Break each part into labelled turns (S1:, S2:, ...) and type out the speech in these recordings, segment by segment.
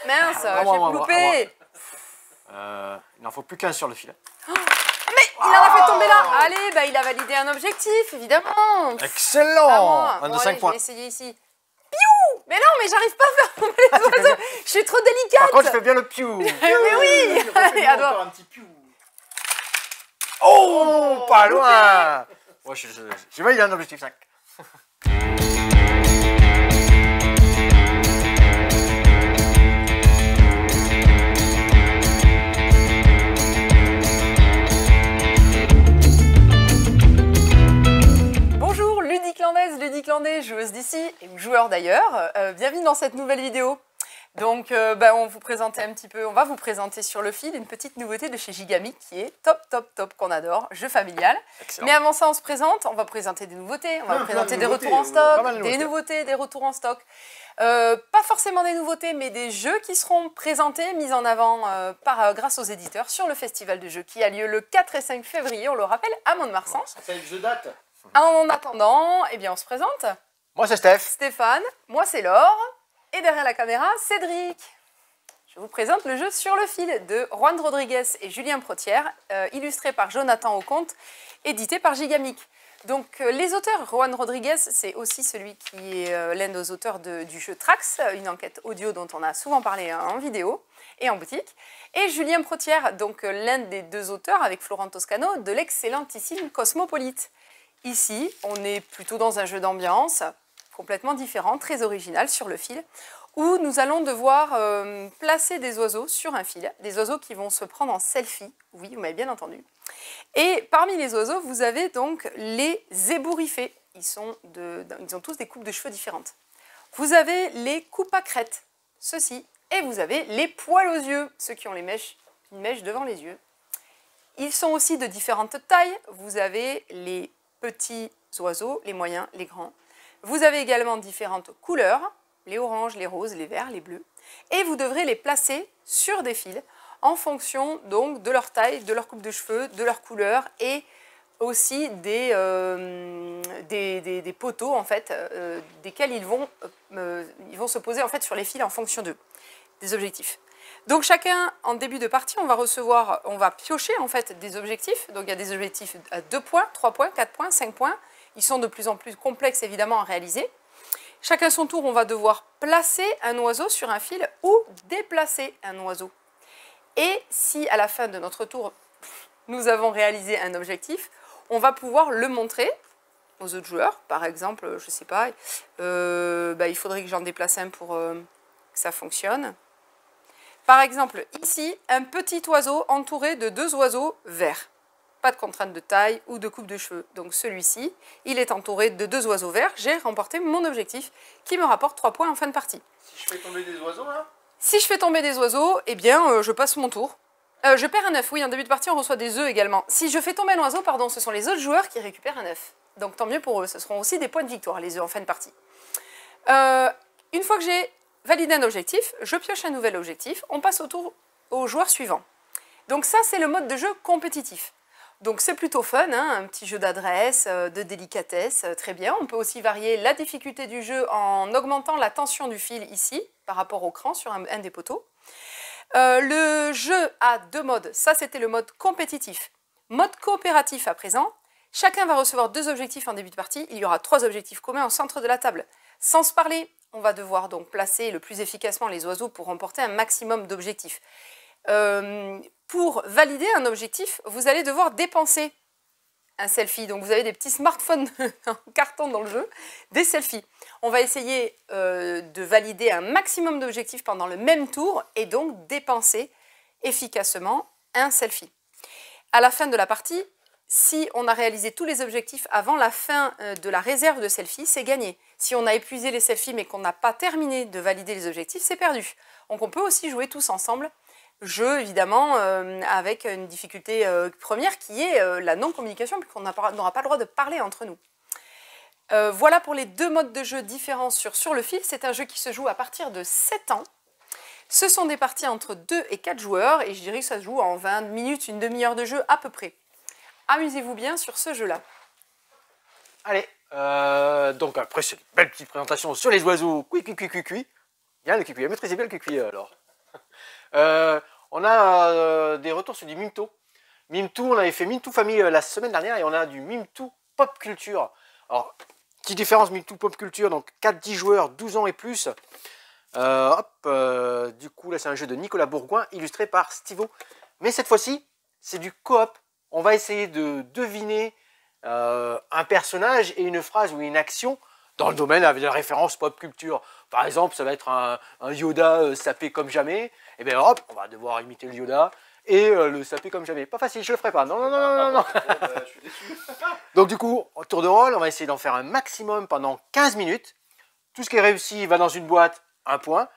S1: Mince,
S2: À
S1: j'ai
S2: moi,
S1: loupé.
S2: Il n'en faut plus qu'un sur le filet.
S1: Mais il en a fait tomber là. Allez, bah, il a validé un objectif, évidemment.
S2: Excellent. Un de
S1: Bon,
S2: 5
S1: allez,
S2: points.
S1: je vais essayer ici. Piou. Mais non, mais j'arrive pas à faire tomber les oiseaux. Je suis trop délicate.
S2: Par contre, je fais bien le piou.
S1: Mais oui. Allez, à toi.
S3: Encore un petit piou.
S2: Oh, pas loin. Ouais, j'ai validé un objectif 5.
S1: Bonjour, Ludiclandaise, Ludiclandais, joueuse d'ici et joueur d'ailleurs. Bienvenue dans cette nouvelle vidéo. Donc, on va vous présenter sur le fil une petite nouveauté de chez Gigamic qui est top, qu'on adore, jeu familial.
S2: Excellent.
S1: Mais avant ça, on va présenter des nouveautés, on va présenter des retours en
S2: pas
S1: stock,
S2: mal de
S1: des nouveautés, des retours en stock. Pas forcément des nouveautés, mais des jeux qui seront présentés, mis en avant grâce aux éditeurs sur le festival de jeux qui a lieu le 4 et 5 février, on le rappelle, à Mont-de-Marsan.
S3: C'est le jeu date.
S1: En attendant, eh bien, on se présente.
S2: Moi, c'est Steph.
S1: Stéphane, moi c'est Laure, et derrière la caméra, Cédric. Je vous présente le jeu Sur le fil de Juan Rodriguez et Julien Protière, illustré par Jonathan Auconte, édité par Gigamic. Donc les auteurs, Juan Rodriguez, c'est aussi celui qui est l'un des auteurs du jeu Trax, une enquête audio dont on a souvent parlé en vidéo et en boutique. Et Julien Protière, donc l'un des deux auteurs avec Florent Toscano de l'excellentissime Cosmopolite. Ici, on est plutôt dans un jeu d'ambiance complètement différent, très original sur le fil, où nous allons devoir placer des oiseaux sur un fil, des oiseaux qui vont se prendre en selfie, oui, vous m'avez bien entendu. Et parmi les oiseaux, vous avez donc les ébouriffés. Ils ont tous des coupes de cheveux différentes. Vous avez les coupes à crête, ceux-ci, et vous avez les poils aux yeux, ceux qui ont une mèche devant les yeux. Ils sont aussi de différentes tailles. Vous avez les petits oiseaux, les moyens, les grands. Vous avez également différentes couleurs, les oranges, les roses, les verts, les bleus. Et vous devrez les placer sur des fils en fonction donc de leur taille, de leur coupe de cheveux, de leur couleur et aussi des poteaux en fait, desquels ils vont se poser en fait sur les fils en fonction des objectifs. Donc chacun, en début de partie, on va piocher en fait des objectifs. Donc il y a des objectifs à 2 points, 3 points, 4 points, 5 points. Ils sont de plus en plus complexes évidemment à réaliser. Chacun son tour, on va devoir placer un oiseau sur un fil ou déplacer un oiseau. Et si à la fin de notre tour, nous avons réalisé un objectif, on va pouvoir le montrer aux autres joueurs. Par exemple, je ne sais pas, il faudrait que j'en déplace un pour que ça fonctionne. Par exemple, ici, un petit oiseau entouré de 2 oiseaux verts. Pas de contrainte de taille ou de coupe de cheveux. Donc celui-ci, il est entouré de 2 oiseaux verts. J'ai remporté mon objectif qui me rapporte 3 points en fin de partie.
S3: Si je fais tomber des oiseaux là.
S1: Si je fais tomber des oiseaux, eh bien, je passe mon tour. Je perds un œuf, oui, en début de partie, on reçoit des œufs également. Si je fais tomber un oiseau, pardon, ce sont les autres joueurs qui récupèrent un œuf. Donc tant mieux pour eux, ce seront aussi des points de victoire, les œufs en fin de partie. Une fois que j'ai validé un objectif, je pioche un nouvel objectif, on passe au joueur suivant. Donc ça, c'est le mode de jeu compétitif. Donc c'est plutôt fun, hein, un petit jeu d'adresse, de délicatesse, très bien. On peut aussi varier la difficulté du jeu en augmentant la tension du fil ici, par rapport au cran sur un des poteaux. Le jeu a 2 modes, ça c'était le mode compétitif. Mode coopératif à présent, chacun va recevoir 2 objectifs en début de partie, il y aura 3 objectifs communs au centre de la table. Sans se parler, on va devoir donc placer le plus efficacement les oiseaux pour remporter un maximum d'objectifs. Pour valider un objectif, vous allez devoir dépenser un selfie. Donc vous avez des petits smartphones en carton dans le jeu, des selfies. On va essayer de valider un maximum d'objectifs pendant le même tour et donc dépenser efficacement un selfie. À la fin de la partie, si on a réalisé tous les objectifs avant la fin de la réserve de selfies, c'est gagné. Si on a épuisé les selfies mais qu'on n'a pas terminé de valider les objectifs, c'est perdu. Donc on peut aussi jouer tous ensemble. Jeu évidemment avec une difficulté première qui est la non-communication puisqu'on n'aura pas le droit de parler entre nous. Voilà pour les 2 modes de jeu différents sur le fil. C'est un jeu qui se joue à partir de 7 ans. Ce sont des parties entre 2 et 4 joueurs et je dirais que ça se joue en 20 minutes, une demi-heure de jeu à peu près. Amusez-vous bien sur ce jeu-là.
S2: Allez, donc après cette belle petite présentation sur les oiseaux, cuit. Bien le cuit, maîtrisez bien le cuit alors. On a des retours sur du Mimto. Mimto, on avait fait Mimto Famille la semaine dernière et on a du Mimto Pop Culture. Alors, petite différence Mimto Pop Culture, donc 4-10 joueurs, 12 ans et plus. Du coup, là, c'est un jeu de Nicolas Bourgoin, illustré par Stivo. Mais cette fois-ci, c'est du coop. On va essayer de deviner un personnage et une phrase ou une action dans le domaine avec des références pop culture. Par exemple, ça va être un Yoda sapé comme jamais. Et bien hop, on va devoir imiter le Yoda et le saper comme jamais. Pas facile, je le ferai pas. Non, non, non, non, non, non.
S3: Je suis déçu.
S2: Donc du coup, au tour de rôle, on va essayer d'en faire un maximum pendant 15 minutes. Tout ce qui est réussi va dans une boîte, un point.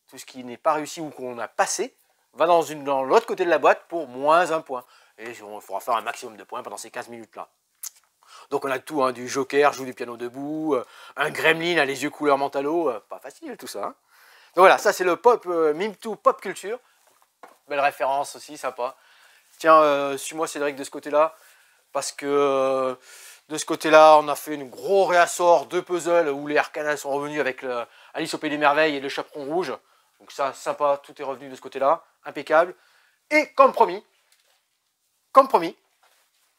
S2: Tout ce qui n'est pas réussi ou qu'on a passé va dans l'autre côté de la boîte pour moins un point. Et il faudra faire un maximum de points pendant ces 15 minutes-là. Donc on a tout, hein, du Joker, joue du piano debout, un Gremlin a les yeux couleur mentalo, pas facile tout ça. Hein. Donc voilà, ça c'est le pop, Mimto Pop Culture. Belle référence aussi, sympa. Tiens, suis-moi Cédric de ce côté-là, parce que de ce côté-là, on a fait une gros réassort de puzzles où les Arcanas sont revenus avec Alice au Pays des Merveilles et le Chaperon Rouge. Donc ça, sympa, tout est revenu de ce côté-là, impeccable. Et comme promis,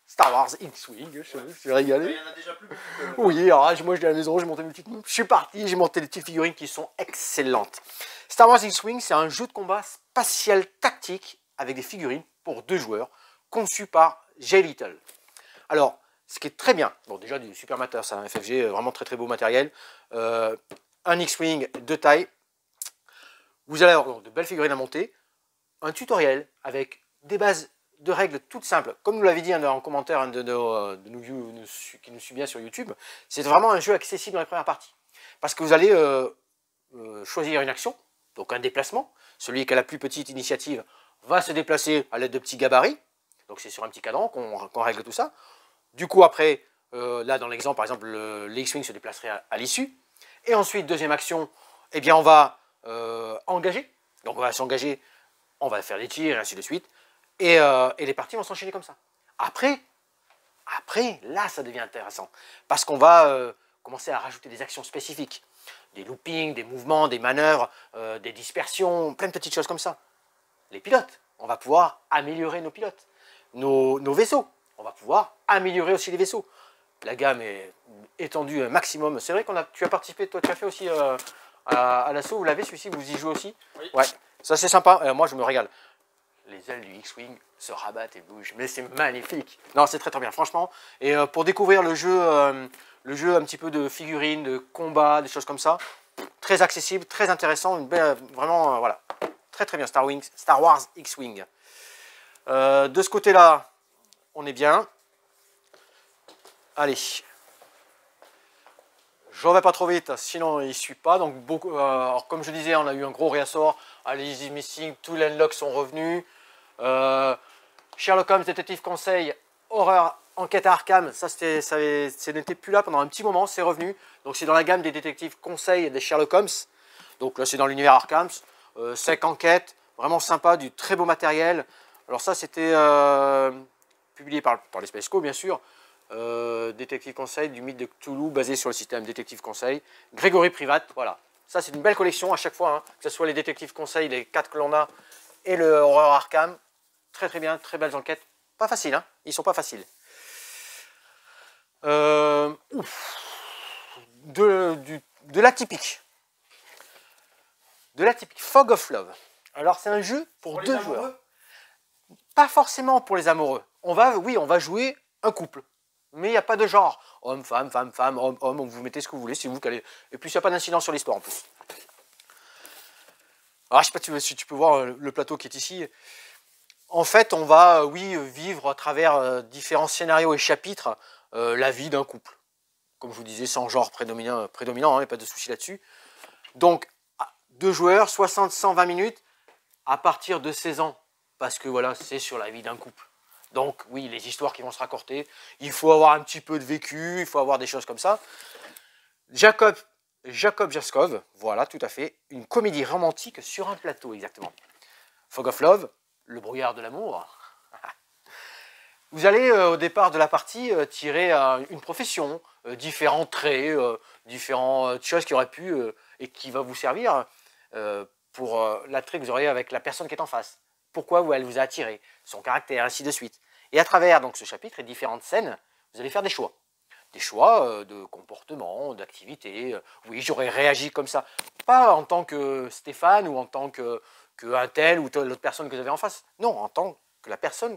S2: Star Wars X-Wing, je suis régalé.
S3: Il y en a déjà plus beaucoup.
S2: Oui, alors moi je suis à la maison, j'ai monté mes petites... Je suis parti, j'ai monté des petites figurines qui sont excellentes. Star Wars X-Wing, c'est un jeu de combat spatial tactique avec des figurines pour 2 joueurs, conçu par Jay Little. Alors, ce qui est très bien, bon déjà du Super Matter, c'est un FFG, vraiment très très beau matériel, un X-Wing de taille, vous allez avoir de belles figurines à monter, un tutoriel avec des bases de règles toutes simples, comme nous l'avait dit en commentaire un de nous qui nous suit bien sur YouTube, c'est vraiment un jeu accessible dans les premières parties. Parce que vous allez choisir une action, donc un déplacement. Celui qui a la plus petite initiative va se déplacer à l'aide de petits gabarits. Donc c'est sur un petit cadran qu'on règle tout ça. Du coup après, là dans l'exemple par exemple, le X-Wing se déplacerait à l'issue. Et ensuite, deuxième action, eh bien on va engager. Donc on va s'engager, on va faire des tirs et ainsi de suite. Et les parties vont s'enchaîner comme ça. Après, là, ça devient intéressant. Parce qu'on va commencer à rajouter des actions spécifiques. Des loopings, des mouvements, des manœuvres, des dispersions, plein de petites choses comme ça. Les pilotes, on va pouvoir améliorer nos pilotes. Nos vaisseaux, on va pouvoir améliorer aussi les vaisseaux. La gamme est étendue un maximum. C'est vrai que tu as participé, toi tu as fait aussi à l'assaut, vous l'avez celui-ci, vous y jouez aussi.
S3: Oui.
S2: Ouais, ça c'est sympa, moi je me régale. Les ailes du X-Wing se rabattent et bougent, mais c'est magnifique. Non, c'est très très bien, franchement. Et pour découvrir le jeu un petit peu de figurines, de combat, des choses comme ça, très accessible, très intéressant, une belle, vraiment, voilà, très très bien, Star Wars X-Wing. De ce côté-là, on est bien. Allez. Je ne vais pas trop vite, sinon il ne suit pas. Donc, alors, comme je disais, on a eu un gros réassort. Allez, Missing, tous les unlocks sont revenus. Sherlock Holmes, détective conseil, horreur, enquête à Arkham, ça n'était plus là pendant un petit moment, c'est revenu. Donc c'est dans la gamme des détectives conseil des Sherlock Holmes. Donc là c'est dans l'univers Arkham, 5 enquêtes, vraiment sympa, du très beau matériel. Alors ça c'était publié par les Spesco bien sûr. Détective conseil du mythe de Cthulhu basé sur le système détective conseil. Grégory Privat, voilà. Ça c'est une belle collection à chaque fois, hein, que ce soit les détectives conseil, les 4 que l'on a, et le horreur Arkham. Très très bien, très belles enquêtes. Pas faciles, hein, ils sont pas faciles. De l'atypique. De l'atypique. Fog of Love. Alors c'est un jeu pour 2 joueurs. Pas forcément pour les amoureux. On va jouer un couple. Mais il n'y a pas de genre. Homme, femme, femme, femme, homme, homme. Vous mettez ce que vous voulez, c'est vous qui allez. Et puis il n'y a pas d'incidence sur l'histoire en plus. Alors je ne sais pas si tu peux voir le plateau qui est ici. En fait, on va, vivre à travers différents scénarios et chapitres la vie d'un couple. Comme je vous disais, sans genre prédominant, hein, il n'y a pas de souci là-dessus. Donc, 2 joueurs, 60-120 minutes, à partir de 16 ans. Parce que voilà, c'est sur la vie d'un couple. Donc, oui, les histoires qui vont se raccorder, il faut avoir un petit peu de vécu, il faut avoir des choses comme ça. Jacob Jaskov, voilà, tout à fait, une comédie romantique sur un plateau, exactement. Fog of Love, le brouillard de l'amour. Vous allez, au départ de la partie, tirer une profession, différents traits, différentes choses qui auraient pu et qui va vous servir pour l'attrait que vous aurez avec la personne qui est en face. Pourquoi elle vous a attiré, son caractère, ainsi de suite. Et à travers donc, ce chapitre et différentes scènes, vous allez faire des choix. Des choix de comportement, d'activité. Oui, j'aurais réagi comme ça. Pas en tant que Stéphane ou en tant que un tel ou l'autre personne que vous avez en face. Non, en tant que la personne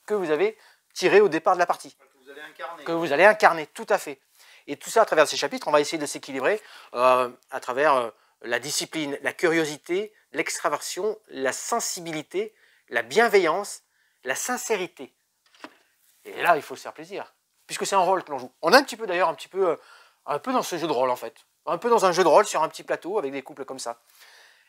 S2: que vous avez tirée au départ de la partie.
S3: Que vous allez incarner.
S2: Que vous allez incarner, tout à fait. Et tout ça, à travers ces chapitres, on va essayer de s'équilibrer à travers la discipline, la curiosité, l'extraversion, la sensibilité, la bienveillance, la sincérité. Et là, il faut se faire plaisir, puisque c'est un rôle que l'on joue. On est un petit peu d'ailleurs, un peu dans ce jeu de rôle en fait. Un peu dans un jeu de rôle sur un petit plateau avec des couples comme ça.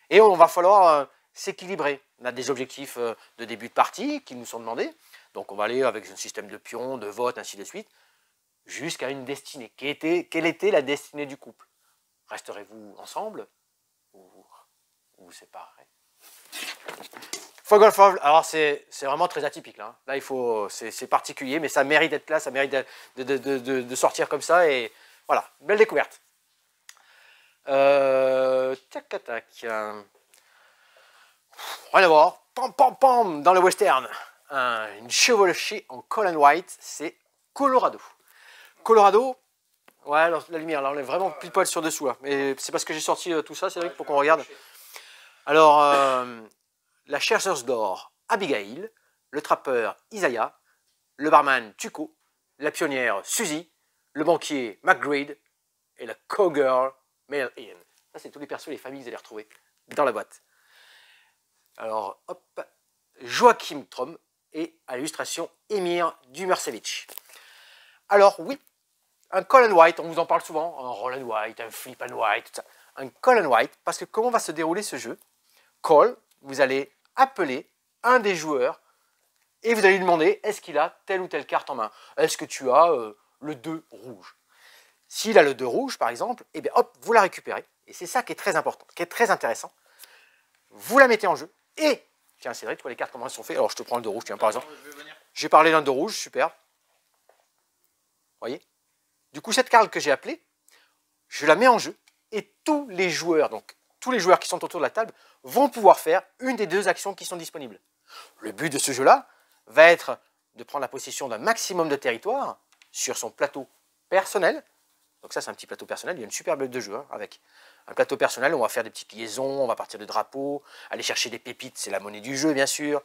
S2: Et on va falloir s'équilibrer. On a des objectifs de début de partie qui nous sont demandés. Donc on va aller avec un système de pions, de votes, ainsi de suite, jusqu'à une destinée. Quelle était la destinée du couple? Resterez-vous ensemble ou vous séparerez? Fog of Love, alors c'est vraiment très atypique là. Là il faut, c'est particulier, mais ça mérite d'être là, ça mérite de sortir comme ça et voilà, belle découverte. Tac tac. Rien à voir. Pam pam pam dans le western. Une chevauchée en Colin White, c'est Colorado. Colorado, ouais, alors, la lumière, là on est vraiment pile poil sur dessous là. Mais c'est parce que j'ai sorti tout ça, c'est vrai, pour qu'on regarde. Alors, la chercheuse d'or Abigail, le trappeur Isaiah, le barman Tuco, la pionnière Suzy, le banquier McGreed et la cowgirl Mel Ian. Ça, c'est tous les persos, les familles que vous allez retrouver dans la boîte. Alors, hop, Joachim Trom et à l'illustration Emir Dumersevich. Alors, oui, un Colin White, on vous en parle souvent, un Roll and White, un Flip and White, tout ça. Un Colin White, parce que comment va se dérouler ce jeu? Call, vous allez appeler un des joueurs et vous allez lui demander est-ce qu'il a telle ou telle carte en main. Est-ce que tu as le 2 rouge? S'il a le 2 rouge, par exemple, eh bien hop, vous la récupérez. Et c'est ça qui est très important, qui est très intéressant. Vous la mettez en jeu et, tiens Cédric, toi les cartes comment elles sont faites? Alors je te prends le 2 rouge, tiens, par exemple. J'ai parlé d'un 2 rouge, super. Voyez? Du coup, cette carte que j'ai appelée, je la mets en jeu et tous les joueurs, donc tous les joueurs qui sont autour de la table, vont pouvoir faire une des 2 actions qui sont disponibles. Le but de ce jeu-là va être de prendre la possession d'un maximum de territoire sur son plateau personnel. Donc ça, c'est un petit plateau personnel, il y a une superbe de jeu avec un plateau personnel, on va faire des petites liaisons, on va partir de drapeaux, aller chercher des pépites, c'est la monnaie du jeu bien sûr,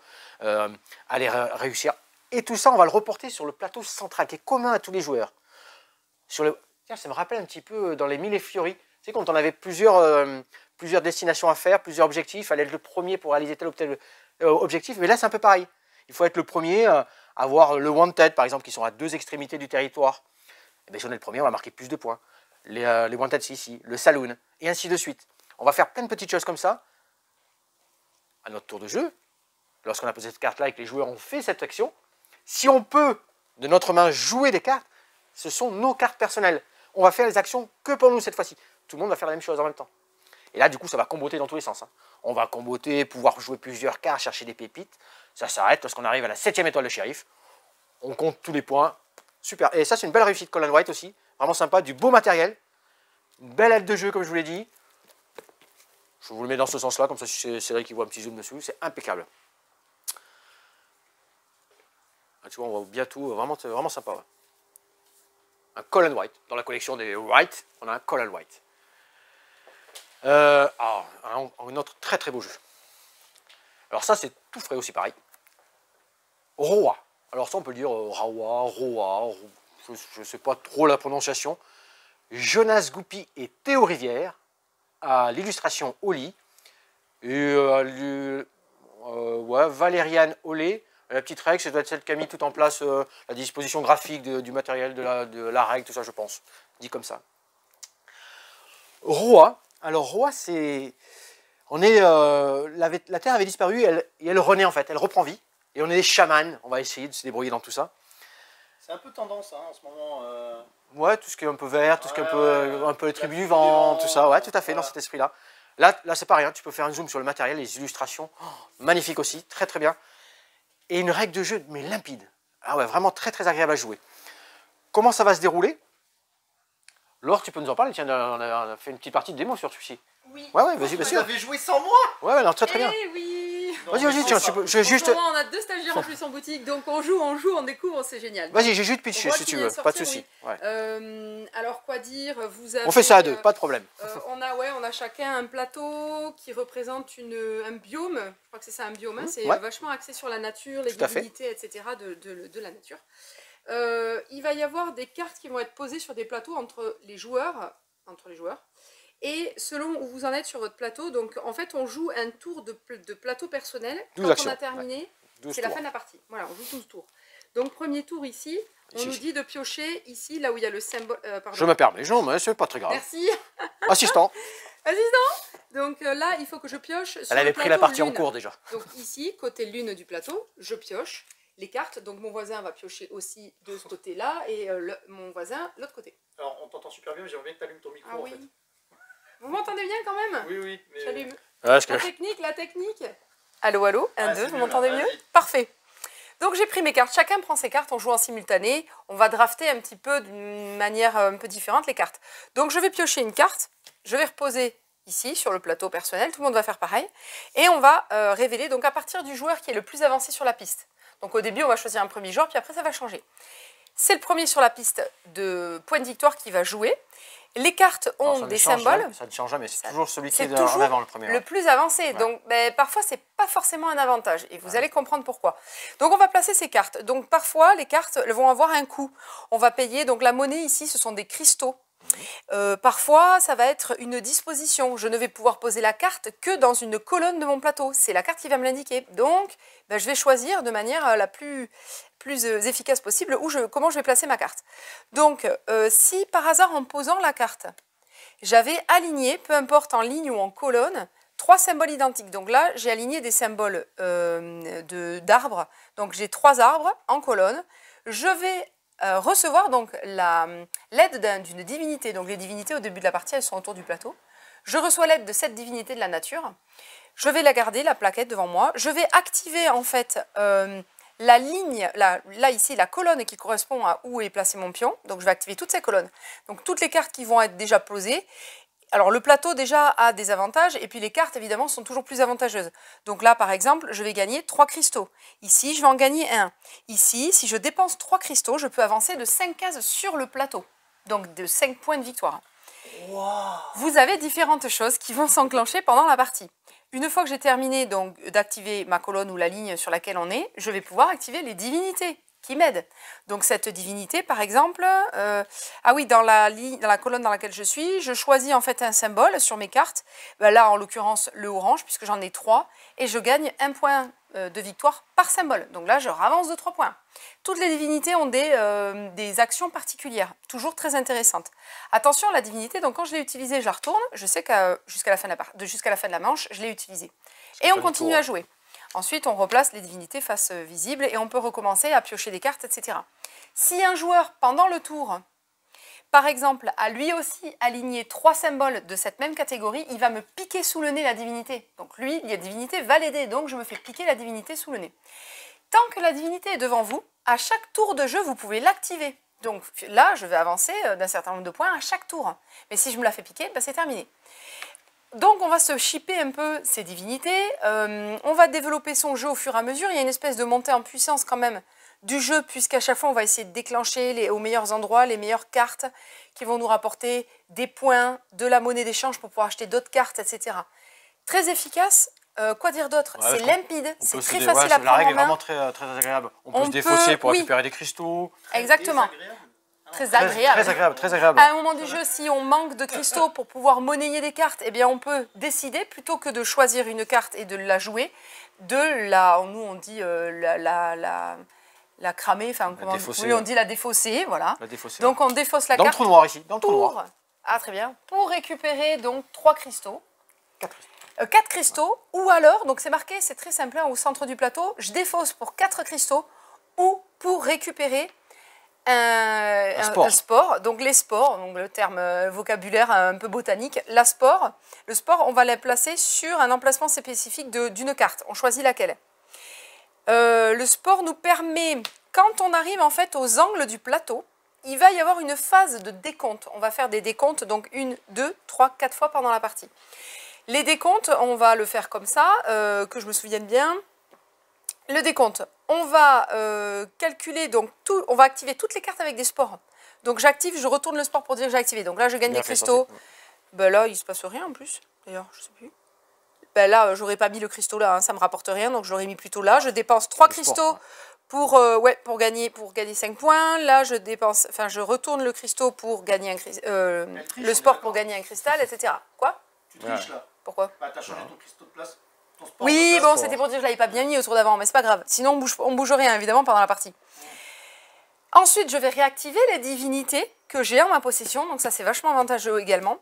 S2: aller réussir. Et tout ça, on va le reporter sur le plateau central qui est commun à tous les joueurs. Tiens, ça me rappelle un petit peu dans les Mille et Fiori, tu sais, quand on avait plusieurs destinations à faire, plusieurs objectifs, il fallait être le premier pour réaliser tel ou tel objectif, mais là c'est un peu pareil. Il faut être le premier à avoir le Wanted, par exemple, qui sont à 2 extrémités du territoire. Et bien, si on est le premier, on va marquer plus de points. Les Wanted, c'est ici, le Saloon, et ainsi de suite. On va faire plein de petites choses comme ça. À notre tour de jeu, lorsqu'on a posé cette carte-là et que les joueurs ont fait cette action, si on peut, de notre main, jouer des cartes, ce sont nos cartes personnelles. On va faire les actions que pour nous cette fois-ci. Tout le monde va faire la même chose en même temps. Et là, du coup, ça va comboter dans tous les sens. On va comboter, pouvoir jouer plusieurs cartes, chercher des pépites. Ça s'arrête lorsqu'on arrive à la 7e étoile de shérif. On compte tous les points. Super. Et ça, c'est une belle réussite Colin White aussi. Vraiment sympa, du beau matériel. Une belle aide de jeu, comme je vous l'ai dit. Je vous le mets dans ce sens-là, comme ça, c'est vrai qu'il voit un petit zoom dessus. C'est impeccable. Ah, tu vois, on voit bientôt, vraiment sympa. Ouais. Un Colin White. Dans la collection des White, on a un Colin White. Un autre très très beau jeu. Alors ça, c'est tout frais aussi, pareil. Roa. Alors ça, on peut le dire Roa, je ne sais pas trop la prononciation. Jonas Goupy et Théo Rivière, à l'illustration Oli. Et Valériane Olé. La petite règle, ça doit être celle qui a mis tout en place la disposition graphique du matériel, de la règle, tout ça, je pense. Dit comme ça. Roa. Alors Roa, c'est... la Terre avait disparu et elle renaît en fait, elle reprend vie. Et on est des chamans, on va essayer de se débrouiller dans tout ça.
S3: C'est un peu tendance en ce moment.
S2: Ouais, tout ce qui est un peu vert, tout ce qui est un peu les tribus du vent, tout ça, ouais, tout à fait, dans cet esprit-là. Là c'est pas rien, tu peux faire un zoom sur le matériel, les illustrations, magnifique aussi, très très bien. Et une règle de jeu, mais limpide. Ah ouais, vraiment très très agréable à jouer. Comment ça va se dérouler? Laure, tu peux nous en parler? Tiens, on a fait une petite partie de démo sur celui-ci.
S1: Oui.
S2: Ouais, ouais, vas-y, bien
S3: Vous
S2: sûr.
S3: avez joué sans moi?
S2: Ouais, non, très bien.
S1: Eh oui.
S2: Vas-y, vas-y, tiens, je
S1: En
S2: juste.
S1: ce moment, on a 2 stagiaires en plus en boutique, donc on joue, on découvre, c'est génial.
S2: Vas-y, j'ai juste pitché
S1: On voit
S2: si
S1: qu'il
S2: tu
S1: vient
S2: veux,
S1: de
S2: pas de
S1: sortir,
S2: souci.
S1: oui.
S2: Ouais.
S1: Alors quoi dire, vous avez,
S2: On fait ça à deux, pas de problème.
S1: on a chacun un plateau qui représente un biome. Je crois que c'est ça, un biome. Hein, c'est
S2: ouais.
S1: Vachement axé sur la nature, les
S2: Tout à fait.
S1: divinités, etc. de la nature. Il va y avoir des cartes qui vont être posées sur des plateaux entre les joueurs. Et selon où vous en êtes sur votre plateau, donc en fait on joue un tour de plateau personnel.
S2: 12
S1: Quand
S2: actions,
S1: on a terminé,
S2: 12
S1: c'est la
S2: tours.
S1: fin de la partie. Voilà, on joue 12 tours. Donc premier tour ici, on
S2: Ici.
S1: nous dit de piocher ici, là où il y a le symbole... pardon.
S2: Je me permets, non, mais c'est pas très grave.
S1: Merci.
S2: Assistant,
S1: Assistant. Donc là, il faut que je pioche sur
S2: elle avait
S1: le
S2: pris la
S1: plateau
S2: partie en
S1: lune.
S2: cours déjà.
S1: Donc ici, côté lune du plateau, je pioche les cartes. Donc mon voisin va piocher aussi de ce côté-là et mon voisin l'autre côté.
S3: Alors, on t'entend super bien, mais j'aimerais bien que tu allumes ton micro
S1: Ah
S3: en
S1: oui.
S3: fait.
S1: Vous m'entendez bien quand même?
S3: Oui, oui. Mais...
S1: J'allume.
S2: Ouais, je...
S1: La technique. Allô, allô, 1,
S3: Ah,
S1: 2,
S3: c'est
S1: vous
S3: mieux,
S1: m'entendez
S3: là.
S1: mieux?
S3: Vas-y.
S1: Parfait. Donc j'ai pris mes cartes, chacun prend ses cartes, on joue en simultané, on va drafter un petit peu d'une manière un peu différente les cartes. Donc je vais piocher une carte, je vais reposer ici sur le plateau personnel, tout le monde va faire pareil, et on va révéler donc à partir du joueur qui est le plus avancé sur la piste. Donc au début on va choisir un premier joueur, puis après ça va changer. C'est le premier sur la piste de point de victoire qui va jouer. Les cartes ont
S2: Alors, ça ne
S1: des
S2: change
S1: symboles.
S2: jamais, ça ne change jamais, c'est toujours celui qui
S1: C'est
S2: est en
S1: toujours
S2: avant le premier.
S1: le plus avancé.
S2: Ouais.
S1: Donc parfois, ce n'est pas forcément un avantage. Et vous allez comprendre pourquoi. Donc on va placer ces cartes. Donc parfois, les cartes elles vont avoir un coût. On va payer. Donc la monnaie ici, ce sont des cristaux. Parfois, ça va être une disposition. Je ne vais pouvoir poser la carte que dans une colonne de mon plateau. C'est la carte qui va me l'indiquer. Donc, je vais choisir de manière la plus efficace possible comment je vais placer ma carte. Donc, si par hasard, en posant la carte, j'avais aligné, peu importe en ligne ou en colonne, 3 symboles identiques. Donc là, j'ai aligné des symboles d'arbres. Donc, j'ai 3 arbres en colonne. Je vais recevoir donc l'aide d'une divinité. Donc les divinités au début de la partie, elles sont autour du plateau. Je reçois l'aide de cette divinité de la nature. Je vais la garder, la plaquette devant moi. Je vais activer en fait la ligne, là ici la colonne qui correspond à où est placé mon pion. Donc je vais activer toutes ces colonnes. Donc toutes les cartes qui vont être déjà posées. Alors le plateau déjà a des avantages et puis les cartes évidemment sont toujours plus avantageuses. Donc là par exemple je vais gagner 3 cristaux. Ici je vais en gagner 1. Ici si je dépense 3 cristaux je peux avancer de 5 cases sur le plateau. Donc de 5 points de victoire.
S3: Wow.
S1: Vous avez différentes choses qui vont s'enclencher pendant la partie. Une fois que j'ai terminé donc d'activer ma colonne ou la ligne sur laquelle on est, je vais pouvoir activer les divinités qui m'aident. Donc cette divinité, par exemple, dans la colonne dans laquelle je suis, je choisis en fait un symbole sur mes cartes. Là, en l'occurrence, le orange, puisque j'en ai 3, et je gagne 1 point de victoire par symbole. Donc là, je ravance de 3 points. Toutes les divinités ont des actions particulières, toujours très intéressantes. Attention, la divinité, donc quand je l'ai utilisée, je la retourne. Je sais que jusqu'à la fin de la manche, je l'ai utilisée. Et on continue à jouer. Ensuite, on replace les divinités face visible et on peut recommencer à piocher des cartes, etc. Si un joueur, pendant le tour, par exemple, a lui aussi aligné 3 symboles de cette même catégorie, il va me piquer sous le nez la divinité. Donc lui, la divinité va l'aider, donc je me fais piquer la divinité sous le nez. Tant que la divinité est devant vous, à chaque tour de jeu, vous pouvez l'activer. Donc là, je vais avancer d'un certain nombre de points à chaque tour. Mais si je me la fais piquer, c'est terminé. Donc on va se shipper un peu ces divinités, on va développer son jeu au fur et à mesure, il y a une espèce de montée en puissance quand même du jeu, puisqu'à chaque fois on va essayer de déclencher aux meilleurs endroits, les meilleures cartes qui vont nous rapporter des points, de la monnaie d'échange pour pouvoir acheter d'autres cartes, etc. Très efficace, quoi dire d'autre? C'est limpide, c'est très facile à prendre en main.
S2: La règle est vraiment très agréable. On peut se défausser pour récupérer des cristaux.
S1: Exactement. Très agréable.
S2: Très agréable.
S1: À un moment du jeu, si on manque de cristaux pour pouvoir monnayer des cartes, eh bien on peut décider, plutôt que de choisir une carte et de la jouer, nous on dit la cramer, enfin on dit la défausser, voilà.
S2: La défausser,
S1: donc on défausse la
S2: carte. Dans
S1: carte.
S2: le trou noir ici, dans le trou noir.
S1: Ah très bien. Pour récupérer donc 3 cristaux.
S2: 4 cristaux.
S1: 4 cristaux, ou alors, donc c'est marqué, c'est très simple, au centre du plateau, je défausse pour 4 cristaux, ou pour récupérer un sport. Donc les sports, donc le terme vocabulaire un peu botanique, le sport, on va le placer sur un emplacement spécifique d'une carte. On choisit laquelle. Le sport nous permet, quand on arrive en fait aux angles du plateau, il va y avoir une phase de décompte. On va faire des décomptes, donc 1, 2, 3, 4 fois pendant la partie. Les décomptes, on va le faire comme ça, que je me souvienne bien. Le décompte, on va calculer, donc on va activer toutes les cartes avec des sports. Donc j'active, je retourne le sport pour dire que j'ai activé. Donc là, je gagne des cristaux. Ben là, il ne se passe rien en plus. D'ailleurs, je ne sais plus. Ben là, j'aurais pas mis le cristaux là, hein, ça ne me rapporte rien. Donc j'aurais mis plutôt là. Je dépense 3 cristaux pour gagner 5 points. Là, je retourne le cristaux pour gagner le sport pour gagner un cristal, etc. Quoi?
S3: Tu triches là.
S1: Pourquoi?
S3: Bah, t'as changé ton cristaux de place. Ton sport
S1: Oui,
S3: de place.
S1: bon, c'était pour dire que je l'avais pas bien mis au tour d'avant, mais c'est pas grave. Sinon, on bouge rien, évidemment, pendant la partie. Ensuite, je vais réactiver les divinités que j'ai en ma possession, donc ça, c'est vachement avantageux également.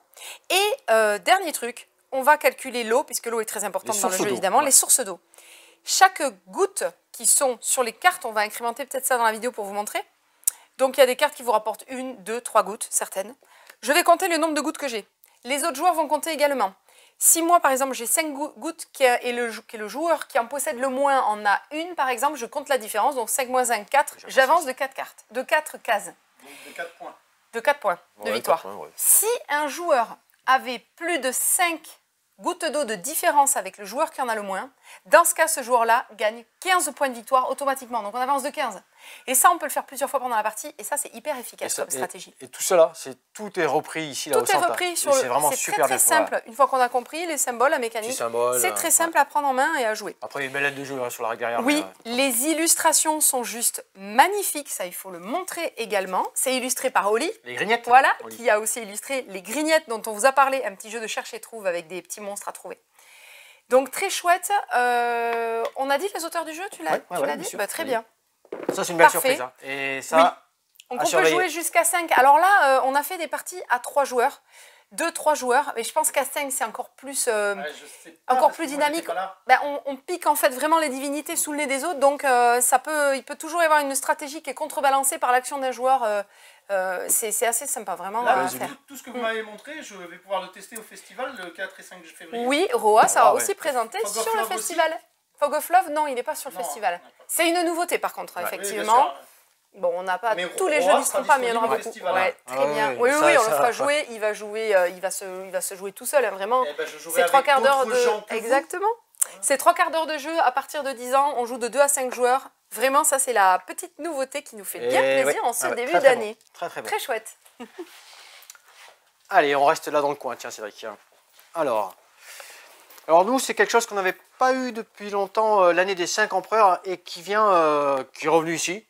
S1: Et dernier truc, on va calculer l'eau, puisque l'eau est très importante dans le jeu, évidemment, les sources d'eau. Chaque goutte qui sont sur les cartes, on va incrémenter peut-être ça dans la vidéo pour vous montrer. Donc, il y a des cartes qui vous rapportent 1, 2, 3 gouttes, certaines. Je vais compter le nombre de gouttes que j'ai. Les autres joueurs vont compter également. Si moi, par exemple, j'ai 5 gouttes et le joueur qui en possède le moins en a une, par exemple, je compte la différence. Donc 5 moins 1, 4. J'avance de 4 cartes, de 4 cases.
S3: Donc de 4 points.
S1: De 4 points de victoire. Si un joueur avait plus de 5 gouttes d'eau de différence avec le joueur qui en a le moins, dans ce cas, ce joueur-là gagne 15 points de victoire automatiquement. Donc on avance de 15. Et ça, on peut le faire plusieurs fois pendant la partie. Et ça, c'est hyper efficace comme stratégie.
S2: Et tout ça là, tout est repris ici là au centre.
S1: Tout est repris sur le... C'est vraiment super très simple. Voilà. Une fois qu'on a compris les symboles, la mécanique, c'est très simple à prendre en main et à jouer.
S2: Après, il y a une belle aide de jeu sur la guerrière.
S1: Oui, les illustrations sont juste magnifiques. Ça, il faut le montrer également. C'est illustré par Oli.
S2: Les grignettes.
S1: Voilà, qui a aussi illustré les grignettes dont on vous a parlé. Un petit jeu de cherche et trouve avec des petits monstres à trouver. Donc très chouette. On a dit les auteurs du jeu, tu l'as dit bah, très bien.
S2: Ça, c'est une belle surprise. Hein. Et ça,
S1: oui. Donc on peut jouer jusqu'à 5. Alors là, on a fait des parties à 3 joueurs. 2-3 joueurs. Mais je pense qu'à 5, c'est encore plus, plus dynamique. Ben, on pique en fait vraiment les divinités sous le nez des autres. Donc il peut toujours y avoir une stratégie qui est contrebalancée par l'action d'un joueur. C'est assez sympa, vraiment.
S3: Là, tout ce que vous m'avez montré, je vais pouvoir le tester au festival le 4 et 5 février.
S1: Oui, Roa sera aussi présenté sur le festival. Fog of Love, non, il n'est pas sur le festival. C'est une nouveauté par contre, effectivement. Oui, bon, on n'a pas tous les jeux n'y seront pas, mais il y en aura beaucoup. Ouais, très bien. Oui, on le fera jouer. Il va jouer, il va se jouer tout seul, hein, vraiment. C'est 3 quarts d'heure de. Exactement. C'est 3 quarts d'heure de jeu à partir de 10 ans. On joue de 2 à 5 joueurs. Vraiment, ça c'est la petite nouveauté qui nous fait bien plaisir en ce début d'année. Très chouette.
S2: Allez, on reste là dans le coin, tiens Cédric. Alors nous, c'est quelque chose qu'on n'avait pas eu depuis longtemps, l'année des 5 empereurs, et qui est revenu ici,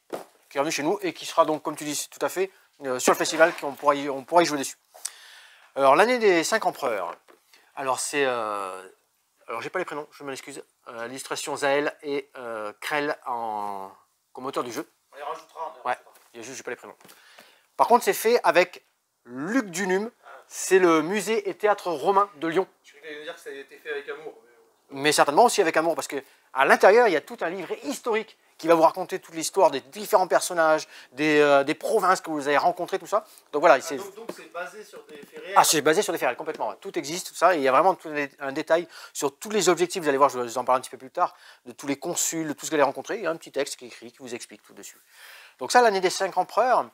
S2: qui est revenu chez nous, et qui sera donc, comme tu dis tout à fait, sur le festival, qu'on pourra y jouer dessus. Alors, l'année des 5 empereurs, alors c'est... alors, j'ai pas les prénoms, je m'en excuse. L'illustration Zael et Krell comme auteur du jeu.
S3: On les rajoutera.
S2: Ouais, j'ai pas les prénoms. Par contre, c'est fait avec Luc Dunum. C'est le musée et théâtre romain de Lyon.
S3: Je voulais dire que ça a été fait avec amour.
S2: Mais certainement aussi avec amour, parce qu'à l'intérieur, il y a tout un livret historique qui va vous raconter toute l'histoire des différents personnages, des provinces que vous avez rencontrées, tout ça. Donc voilà.
S3: Donc c'est basé sur des faits réels.
S2: Ah, c'est basé sur des faits réels, complètement. Tout existe, tout ça. Et il y a vraiment un détail sur tous les objectifs. Vous allez voir, je vais vous en parler un petit peu plus tard, de tous les consuls, de tout ce que vous allez rencontrer. Il y a un petit texte qui est écrit, qui vous explique tout dessus. Donc ça, l'année des 5 empereurs.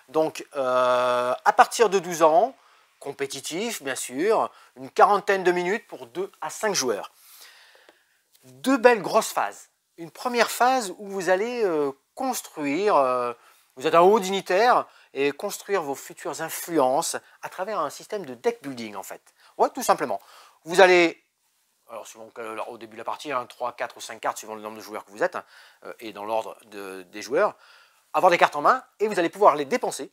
S2: Donc, à partir de 12 ans, compétitif, bien sûr, une quarantaine de minutes pour 2 à 5 joueurs. 2 belles grosses phases. Une première phase où vous allez construire, vous êtes un haut dignitaire, et construire vos futures influences à travers un système de deck building, en fait. Ouais, tout simplement. Vous allez, alors suivant au début de la partie, 3, 4 ou 5 cartes, suivant le nombre de joueurs que vous êtes, et dans l'ordre des joueurs, avoir des cartes en main, et vous allez pouvoir les dépenser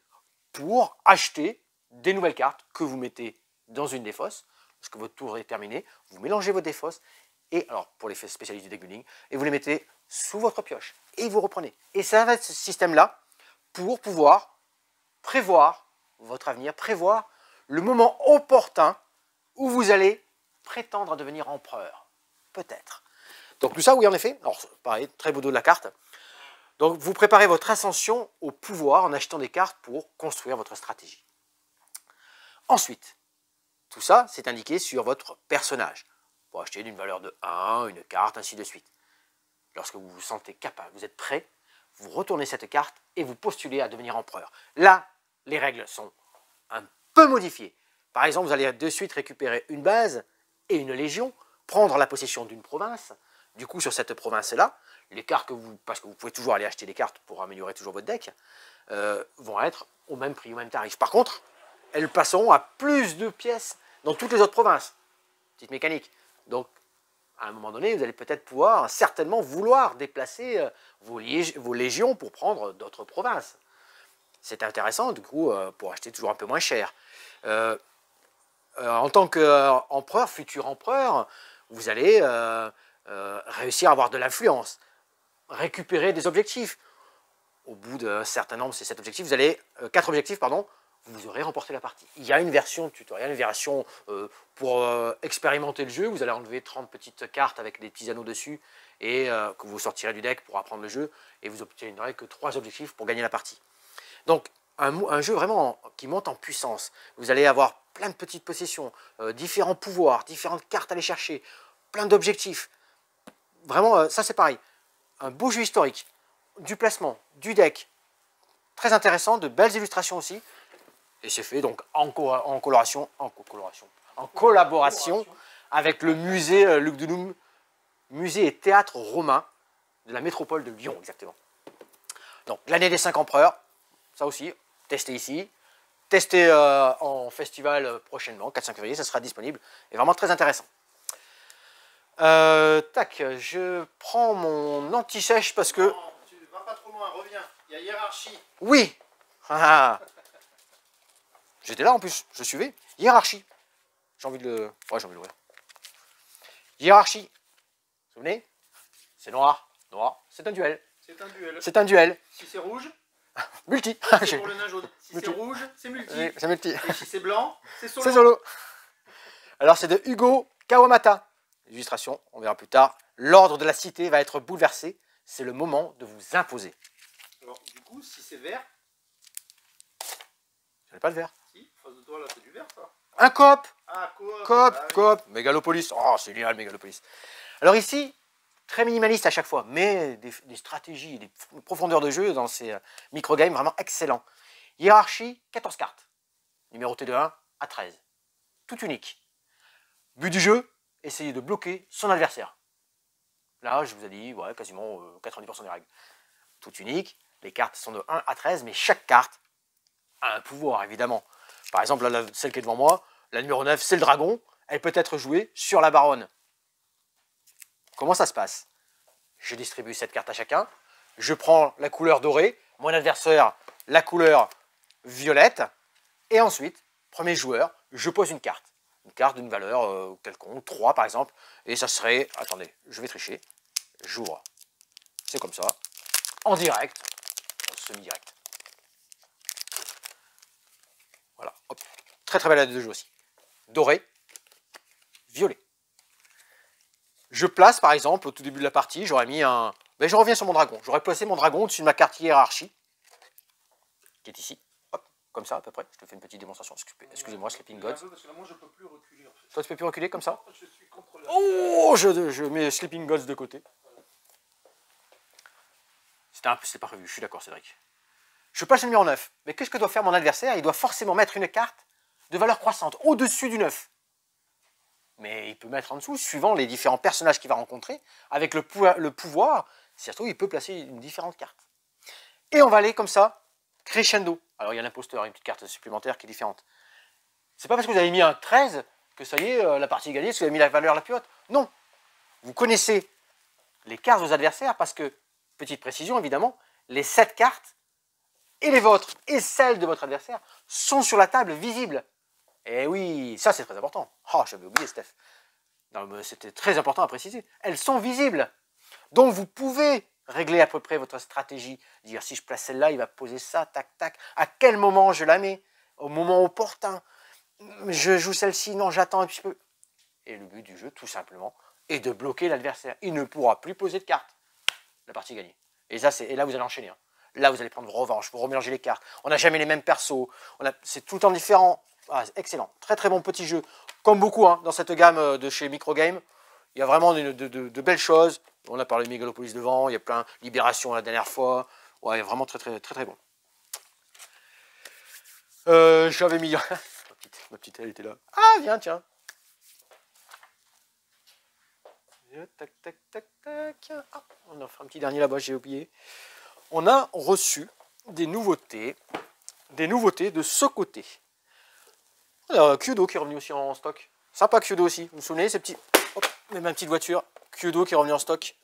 S2: pour acheter des nouvelles cartes que vous mettez dans une des fosses. Lorsque votre tour est terminé, vous mélangez vos défausses, et alors pour les spécialistes du deck building, et vous les mettez sous votre pioche, et vous reprenez. Et ça va être ce système-là pour pouvoir prévoir votre avenir, prévoir le moment opportun où vous allez prétendre à devenir empereur. Peut-être. Donc tout ça, oui, en effet, alors pareil, très beau dos de la carte. Donc vous préparez votre ascension au pouvoir en achetant des cartes pour construire votre stratégie. Ensuite, tout ça, c'est indiqué sur votre personnage. Pour acheter d'une valeur de 1, une carte, ainsi de suite. Lorsque vous vous sentez capable, vous êtes prêt, vous retournez cette carte et vous postulez à devenir empereur. Là, les règles sont un peu modifiées. Par exemple, vous allez de suite récupérer une base et une légion, prendre la possession d'une province. Du coup, sur cette province-là, les cartes parce que vous pouvez toujours aller acheter des cartes pour améliorer toujours votre deck, vont être au même prix, au même tarif. Par contre, elles passeront à plus de pièces dans toutes les autres provinces. Petite mécanique. Donc, à un moment donné, vous allez peut-être pouvoir certainement vouloir déplacer vos légions pour prendre d'autres provinces. C'est intéressant, du coup, pour acheter toujours un peu moins cher. En tant qu'empereur, futur empereur, vous allez réussir à avoir de l'influence, récupérer des objectifs. Au bout d'un certain nombre, c'est 7 objectifs, vous allez 4 objectifs, pardon, vous aurez remporté la partie. Il y a une version tutoriel, une version pour expérimenter le jeu. Vous allez enlever 30 petites cartes avec des petits anneaux dessus et que vous sortirez du deck pour apprendre le jeu et vous obtiendrez que 3 objectifs pour gagner la partie. Donc, un jeu vraiment qui monte en puissance. Vous allez avoir plein de petites possessions, différents pouvoirs, différentes cartes à aller chercher, plein d'objectifs. Vraiment, ça c'est pareil. Un beau jeu historique, du placement, du deck, très intéressant, de belles illustrations aussi. Et c'est fait donc en collaboration avec le musée Lugdunum, musée et théâtre romain de la métropole de Lyon, exactement. Donc, l'année des 5 empereurs, ça aussi, testez ici. Testez en festival prochainement, 4-5 février, ça sera disponible. Et vraiment très intéressant. Tac, je prends mon anti-sèche parce que...
S3: Non, tu vas pas trop loin, reviens. Il y a hiérarchie.
S2: Oui. J'étais là en plus, je suivais. Hiérarchie. J'ai envie de le... Ouais, j'ai envie de l'ouvrir. Hiérarchie. Vous vous souvenez? C'est noir. Noir. C'est un duel.
S3: C'est un duel.
S2: C'est un duel.
S3: Si c'est rouge,
S2: Multi.
S3: c'est pour le nain jaune. Si c'est rouge, c'est multi.
S2: Oui, c'est multi.
S3: Et si c'est blanc, c'est solo.
S2: C'est solo. Alors c'est de Hugo Kawamata. Illustration, on verra plus tard. L'ordre de la cité va être bouleversé. C'est le moment de vous imposer.
S3: Alors, du coup, si c'est vert,
S2: J'avais pas de vert.
S3: si, en face de toi là, c'est du vert ça.
S2: Un coop.
S3: Ah, coop.
S2: Coop,
S3: Ah, oui.
S2: coop. Mégalopolis. Oh, c'est génial, Mégalopolis. Alors ici, très minimaliste à chaque fois, mais des stratégies, des profondeurs de jeu dans ces microgames vraiment excellents. Hiérarchie, 14 cartes. Numéroté de 1 à 13. Tout unique. But du jeu, essayer de bloquer son adversaire. Là, je vous ai dit, ouais, quasiment 90% des règles. Tout unique. Les cartes sont de 1 à 13, mais chaque carte a un pouvoir, évidemment. Par exemple, là, celle qui est devant moi, la numéro 9, c'est le dragon. Elle peut être jouée sur la baronne. Comment ça se passe? Je distribue cette carte à chacun. Je prends la couleur dorée, mon adversaire la couleur violette. Et ensuite, premier joueur, je pose une carte. Une carte d'une valeur quelconque, 3 par exemple. Et ça serait, attendez, je vais tricher. J'ouvre. C'est comme ça. En direct. En semi-direct. Voilà. Hop. Très très belle aide de jeu aussi. Doré. Violet. Je place par exemple au tout début de la partie, j'aurais mis un... Ben, je reviens sur mon dragon. J'aurais placé mon dragon au-dessus de ma carte hiérarchie. Qui est ici. Hop. Comme ça à peu près. Je te fais une petite démonstration. Excusez-moi, Sleeping Gods.
S3: Parce que là, moi, je peux plus reculer en fait.
S2: Toi tu peux plus reculer comme ça?
S3: Je suis contre le...
S2: Oh, je mets Sleeping Gods de côté. C'était pas prévu, je suis d'accord Cédric. Je place le numéro 9. Mais qu'est-ce que doit faire mon adversaire? Il doit forcément mettre une carte de valeur croissante au-dessus du 9. Mais il peut mettre en dessous, suivant les différents personnages qu'il va rencontrer, avec le pouvoir, surtout il peut placer une différente carte. Et on va aller comme ça, crescendo. Alors il y a l'imposteur, une petite carte supplémentaire qui est différente. C'est pas parce que vous avez mis un 13 que ça y est, la partie est gagnée, parce que vous avez mis la valeur la plus haute. Non. Vous connaissez les cartes de vos adversaires parce que, petite précision évidemment, les 7 cartes, et les vôtres, et celles de votre adversaire, sont sur la table visibles. Et oui, ça c'est très important. Oh, j'avais oublié, Steph. C'était très important à préciser. Elles sont visibles. Donc vous pouvez régler à peu près votre stratégie. Dire si je place celle-là, il va poser ça, tac, tac. À quel moment je la mets? Au moment opportun. Je joue celle-ci, non, j'attends un petit peu. Et le but du jeu, tout simplement, est de bloquer l'adversaire. Il ne pourra plus poser de cartes. La partie est gagnée. Et là, vous allez enchaîner. Hein. Là, vous allez prendre vos revanches, vous remélanger les cartes. On n'a jamais les mêmes persos. C'est tout le temps différent. Ah, excellent. Très très bon petit jeu. Comme beaucoup dans cette gamme de chez Microgame. Il y a vraiment de belles choses. On a parlé de Mégalopolis devant. Il y a plein de Libération la dernière fois. Ouais, vraiment très très très très bon. J'avais mis... ma petite, elle était là. Ah, viens, tiens. Tac, tac, tac, tac. Ah, on en fera un petit dernier là-bas, j'ai oublié. On a reçu des nouveautés de ce côté. Alors, Kyudo qui est revenu aussi en stock. Sympa Kyudo aussi. Vous vous souvenez, ces petits... Hop, même ma petite voiture. Kyudo qui est revenu en stock.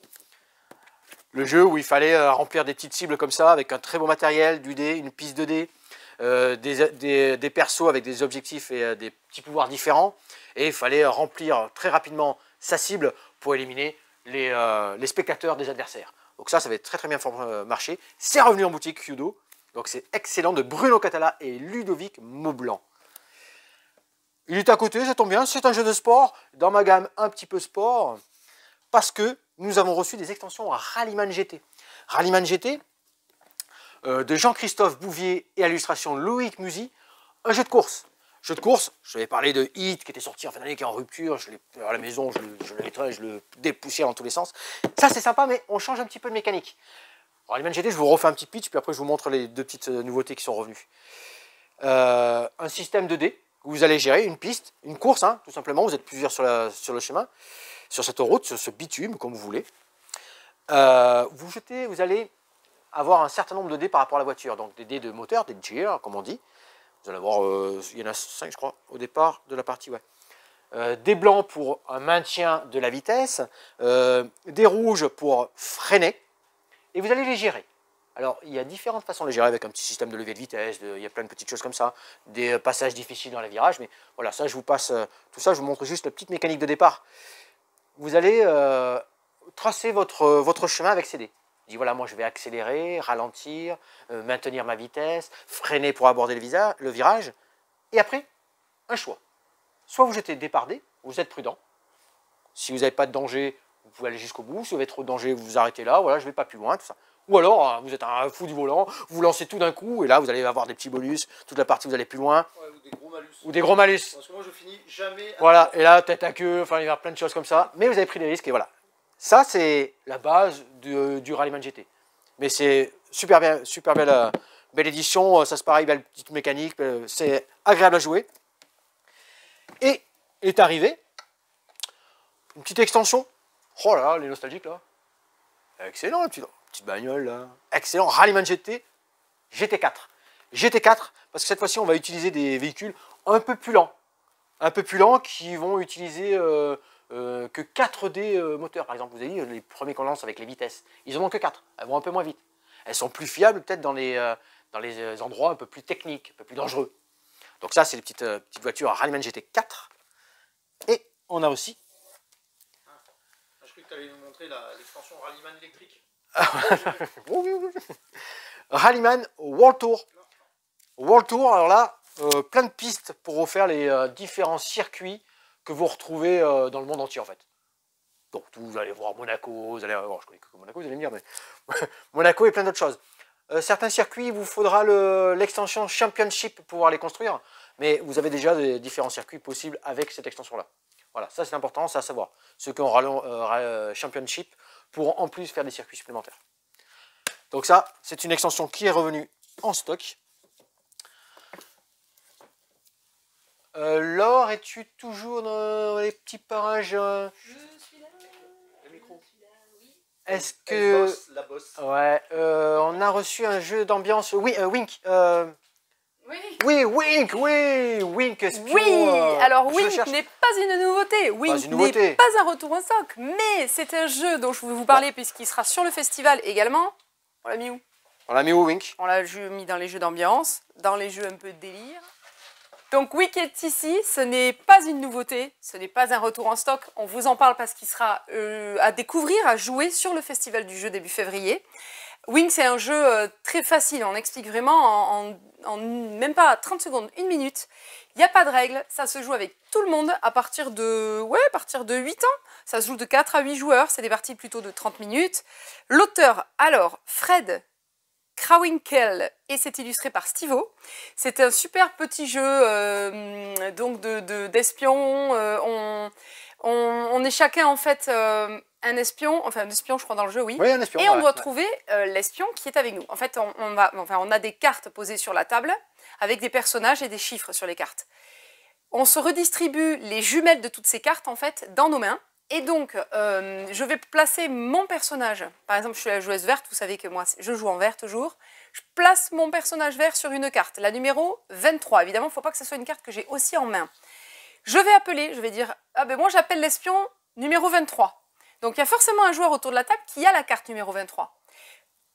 S2: Le jeu où il fallait remplir des petites cibles comme ça, avec un très beau matériel, du dé, une piste de dés, des persos avec des objectifs et des petits pouvoirs différents. Et il fallait remplir très rapidement sa cible pour éliminer les spectateurs des adversaires. Donc ça avait très très bien marché. C'est revenu en boutique Kyudo. Donc c'est excellent, de Bruno Catala et Ludovic Maublanc. Il est à côté, ça tombe bien, c'est un jeu de sport, dans ma gamme un petit peu sport, parce que nous avons reçu des extensions à Rallyman GT. Rallyman GT, de Jean-Christophe Bouvier et à l'illustration Loïc Musy, un jeu de course. Jeu de course, je vais parler de Hit qui était sorti en fin d'année, qui est en rupture, je l'ai à la maison, je le nettoie, je le dépoussière dans tous les sens. Ça c'est sympa, mais on change un petit peu de mécanique. Rallyman GT, je vous refais un petit pitch, puis après je vous montre les deux petites nouveautés qui sont revenues. Un système de dés, où vous allez gérer une piste, une course, hein, tout simplement, vous êtes plusieurs sur le chemin, sur cette route, sur ce bitume, comme vous voulez. Vous allez avoir un certain nombre de dés par rapport à la voiture, donc des dés de moteur, des gears, comme on dit. Vous allez avoir, il y en a 5 je crois, au départ de la partie, ouais. Des blancs pour un maintien de la vitesse, des rouges pour freiner, et vous allez les gérer. Alors, il y a différentes façons de les gérer avec un petit système de levée de vitesse, il y a plein de petites choses comme ça, des passages difficiles dans les virages, mais voilà, ça je vous passe tout ça, je vous montre juste la petite mécanique de départ. Vous allez tracer votre chemin avec ces dés. Je dis voilà, moi je vais accélérer, ralentir, maintenir ma vitesse, freiner pour aborder le virage, et après, un choix. Soit vous jetez départ dés, vous êtes prudent. Si vous n'avez pas de danger, vous pouvez aller jusqu'au bout. Si vous avez trop de danger, vous vous arrêtez là, voilà, je ne vais pas plus loin, tout ça. Ou alors, vous êtes un fou du volant, vous lancez tout d'un coup, et là, vous allez avoir des petits bonus, toute la partie, vous allez plus loin.
S3: Ouais, ou des gros malus.
S2: Ou des gros malus.
S3: Parce que moi, je finis jamais...
S2: Voilà, et là, tête à queue, enfin, il y a plein de choses comme ça. Mais vous avez pris des risques, et voilà. Ça, c'est la base du Rallyman GT. Mais c'est super belle édition, ça se pareil, belle petite mécanique, c'est agréable à jouer. Et est arrivé une petite extension. Oh là là, les nostalgiques là. Excellent, petite bagnole là. Excellent, Rallyman GT, GT4. GT4, parce que cette fois-ci, on va utiliser des véhicules un peu plus lents. Un peu plus lents qui vont utiliser que 4D moteurs. Par exemple, vous avez dit, les premiers qu'on lance avec les vitesses, ils en ont que 4. Elles vont un peu moins vite. Elles sont plus fiables peut-être dans les endroits un peu plus techniques, un peu plus dangereux. Donc ça, c'est les petites voitures Rallyman GT4. Et on a aussi...
S3: Je croyais que tu allais nous montrer l'extension Rallyman électrique.
S2: Rallyman World Tour. World Tour, alors là, plein de pistes pour refaire les différents circuits que vous retrouvez dans le monde entier en fait. Donc vous allez voir Monaco, vous allez voir, je connais que Monaco, vous allez me dire, mais Monaco et plein d'autres choses. Certains circuits, il vous faudra l'extension Championship pour pouvoir les construire, mais vous avez déjà des différents circuits possibles avec cette extension-là. Voilà, ça c'est important, c'est à savoir. Ceux qui ont Championship pourront en plus faire des circuits supplémentaires. Donc ça, c'est une extension qui est revenue en stock. Laure, es-tu toujours dans les petits parages
S1: Je suis là.
S3: Le micro.
S2: Est-ce que...
S3: La bosse.
S2: Ouais, on a reçu un jeu d'ambiance... Oui, Wink.
S1: Oui.
S2: Oui, Wink, oui, Wink espion.
S1: Oui, alors
S2: je
S1: Wink
S2: cherche.
S1: n'est pas une nouveauté. Wink
S2: une nouveauté.
S1: n'est pas un retour en stock, mais c'est un jeu dont je vais vous parler puisqu'il sera sur le festival également. On l'a mis où?
S2: On l'a mis où, Wink?
S1: On l'a mis dans les jeux d'ambiance, dans les jeux un peu de délire. Donc Wink est ici, ce n'est pas une nouveauté, ce n'est pas un retour en stock. On vous en parle parce qu'il sera à découvrir, à jouer sur le festival du jeu début février. Wink, c'est un jeu très facile, on explique vraiment en même pas 30 secondes, 1 minute. Il n'y a pas de règles, ça se joue avec tout le monde à partir de 8 ans. Ça se joue de 4 à 8 joueurs, c'est des parties plutôt de 30 minutes. L'auteur, alors, Fred Krawinkel, et c'est illustré par Stivo. C'est un super petit jeu donc d'espion. On est chacun en fait un espion, enfin un espion je crois dans le jeu, oui.
S2: Oui, un espion.
S1: Et on doit trouver l'espion qui est avec nous. En fait, on a des cartes posées sur la table avec des personnages et des chiffres sur les cartes. On se redistribue les jumelles de toutes ces cartes en fait dans nos mains. Et donc, je vais placer mon personnage. Par exemple, je suis la joueuse verte, vous savez que moi, je joue en vert toujours. Je place mon personnage vert sur une carte, la numéro 23. Évidemment, il ne faut pas que ce soit une carte que j'ai aussi en main. Je vais appeler, je vais dire, ah ben moi j'appelle l'espion numéro 23. Donc il y a forcément un joueur autour de la table qui a la carte numéro 23.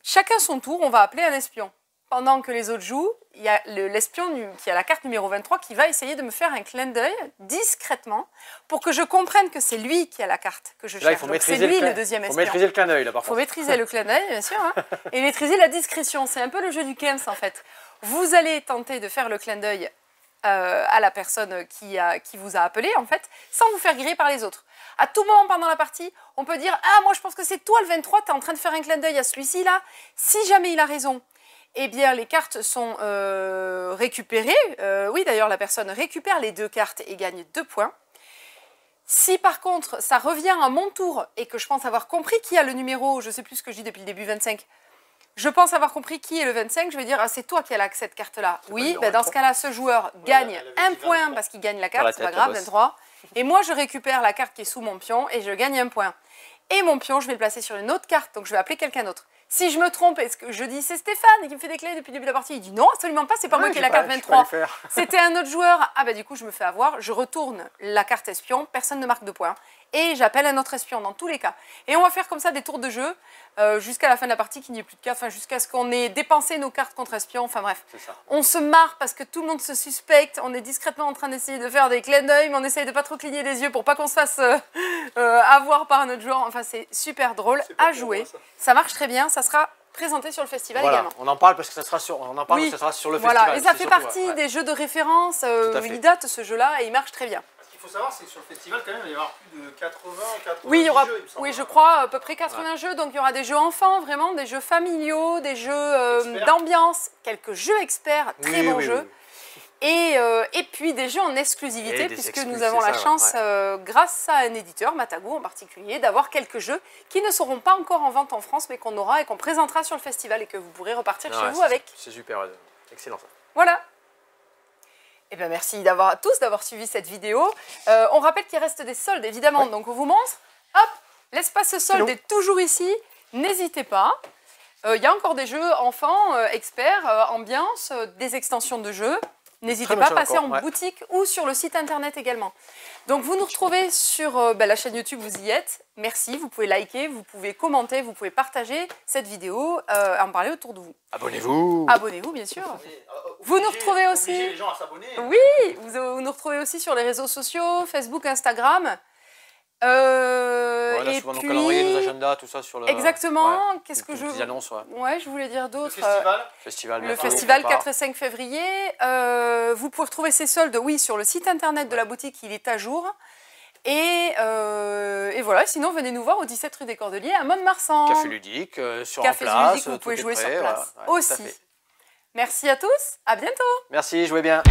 S1: Chacun son tour, on va appeler un espion. Pendant que les autres jouent, il y a l'espion qui a la carte numéro 23 qui va essayer de me faire un clin d'œil discrètement pour que je comprenne que c'est lui qui a la carte que je cherche. C'est lui le deuxième espion.
S2: Il faut maîtriser le clin d'œil là par contre.
S1: Il faut maîtriser le clin d'œil, bien sûr, hein, et maîtriser la discrétion. C'est un peu le jeu du Kems en fait. Vous allez tenter de faire le clin d'œil à la personne qui vous a appelé en fait, sans vous faire griller par les autres. À tout moment pendant la partie, on peut dire « Ah, moi je pense que c'est toi le 23, tu es en train de faire un clin d'œil à celui-ci là. » Si jamais il a raison, eh bien les cartes sont récupérées. Oui, d'ailleurs la personne récupère les 2 cartes et gagne 2 points. Si par contre ça revient à mon tour et que je pense avoir compris qui a le numéro, je ne sais plus ce que je dis depuis le début, 25, je pense avoir compris qui est le 25, je vais dire, ah, c'est toi qui as cette carte-là. Oui, ben, dans ce cas-là, ce joueur gagne un point parce qu'il gagne la carte, c'est pas grave, 23. Et moi, je récupère la carte qui est sous mon pion et je gagne un point. Et mon pion, je vais le placer sur une autre carte, donc je vais appeler quelqu'un d'autre. Si je me trompe, est-ce que je dis c'est Stéphane qui me fait des clés depuis le début de la partie? Il dit non, absolument pas, c'est pas moi qui ai la carte 23. C'était un autre joueur. Ah bah du coup, je me fais avoir, je retourne la carte espion, personne ne marque de points. Et j'appelle un autre espion dans tous les cas. Et on va faire comme ça des tours de jeu jusqu'à la fin de la partie, qu'il n'y ait plus de cartes, enfin jusqu'à ce qu'on ait dépensé nos cartes contre espions, enfin bref. On se marre parce que tout le monde se suspecte, on est discrètement en train d'essayer de faire des clins d'œil, mais on essaye de pas trop cligner les yeux pour pas qu'on se fasse avoir par un autre joueur. Enfin, c'est super drôle à jouer. Ça marche très bien, ça sera présenté sur le festival également.
S2: On en parle parce que ça sera sur, on en parle parce que ça sera sur le festival.
S1: Voilà, et ça fait partie des jeux de référence. Il date ce jeu-là et il marche très bien.
S3: Ce qu'il faut savoir, c'est que sur le festival, quand même, il va y avoir plus de 80
S1: oui, il y aura,
S3: jeux, il me semble.
S1: oui, je crois, à peu près 80 jeux. Donc il y aura des jeux enfants, vraiment, des jeux familiaux, des jeux d'ambiance, quelques jeux experts, très bons jeux. Et puis des jeux en exclusivité, puisque nous avons la chance, grâce à un éditeur, Matago en particulier, d'avoir quelques jeux qui ne seront pas encore en vente en France, mais qu'on aura et qu'on présentera sur le festival et que vous pourrez repartir chez vous avec.
S2: C'est super, excellent ça.
S1: Voilà. Eh bien, merci à tous d'avoir suivi cette vidéo. On rappelle qu'il reste des soldes, évidemment, donc on vous montre. Hop, l'espace solde est toujours ici, n'hésitez pas. Il y a encore des jeux enfants, experts, ambiance, des extensions de jeux. N'hésitez pas à passer en boutique ou sur le site internet également. Donc vous nous retrouvez sur la chaîne YouTube, vous y êtes. Merci, vous pouvez liker, vous pouvez commenter, vous pouvez partager cette vidéo, en parler autour de vous.
S2: Abonnez-vous.
S1: Abonnez-vous, bien sûr. Vous nous retrouvez aussi.
S3: Les gens à s'abonner.
S1: Oui, vous nous retrouvez aussi sur les réseaux sociaux, Facebook, Instagram.
S2: Voilà,
S1: et
S2: souvent
S1: puis...
S2: nos calendriers, nos agendas, tout ça sur le...
S1: Exactement. Qu'est-ce que je...
S2: annonces,
S1: ouais, je voulais dire d'autres.
S2: Le
S1: festival 4 et 5 février. Vous pouvez retrouver ces soldes, oui, sur le site internet de la boutique, il est à jour. Et voilà, sinon venez nous voir au 17 rue des Cordeliers à Mont-de-Marsan.
S2: Café ludique, sur
S1: Café
S2: place,
S1: ludique, vous pouvez jouer sur place
S2: voilà,
S1: aussi. Merci à tous, à bientôt.
S2: Merci, jouez bien.